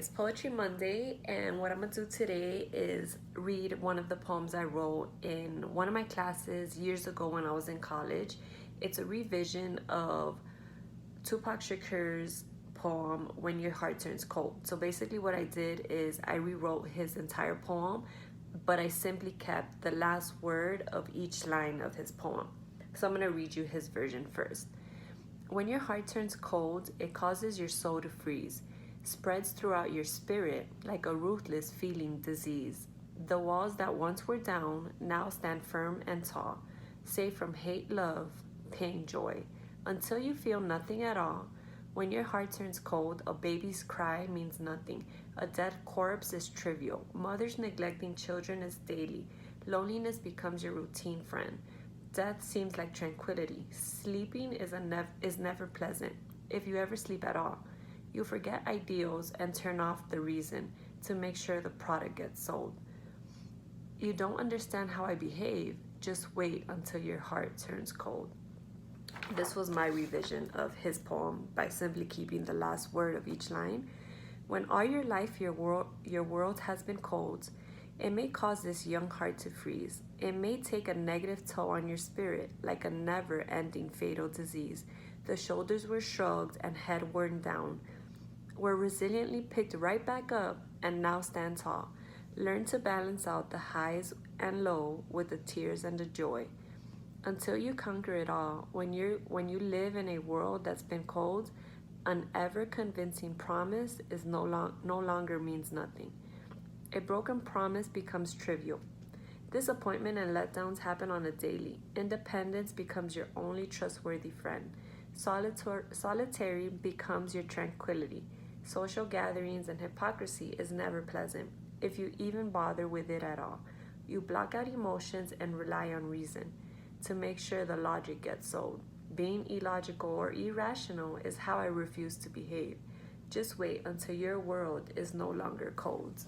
It's Poetry Monday, and what I'm gonna do today is read one of the poems I wrote in one of my classes years ago when I was in college. It's a revision of Tupac Shakur's poem, When Your Heart Turns Cold. So basically, what I did is I rewrote his entire poem, but I simply kept the last word of each line of his poem. So I'm gonna read you his version first. When your heart turns cold, it causes your soul to freeze, spreads throughout your spirit like a ruthless feeling disease. The walls that once were down now stand firm and tall, safe from hate, love, pain, joy, until you feel nothing at all. When your heart turns cold, a baby's cry means nothing. A dead corpse is trivial. Mothers neglecting children is daily. Loneliness becomes your routine friend. Death seems like tranquility. Sleeping is never pleasant, if you ever sleep at all. You forget ideals and turn off the reason to make sure the product gets sold. You don't understand how I behave. Just wait until your heart turns cold. This was my revision of his poem by simply keeping the last word of each line. When all your life your world has been cold, it may cause this young heart to freeze. It may take a negative toll on your spirit, like a never-ending fatal disease. The shoulders were shrugged and head worn down, were resiliently picked right back up, and now stand tall. Learn to balance out the highs and low with the tears and the joy. Until you conquer it all, when you live in a world that's been cold, an ever-convincing promise is no longer means nothing. A broken promise becomes trivial. Disappointment and letdowns happen on a daily. Independence becomes your only trustworthy friend. Solitary becomes your tranquility. Social gatherings and hypocrisy is never pleasant, if you even bother with it at all. You block out emotions and rely on reason to make sure the logic gets sold. Being illogical or irrational is how I refuse to behave. Just wait until your world is no longer cold.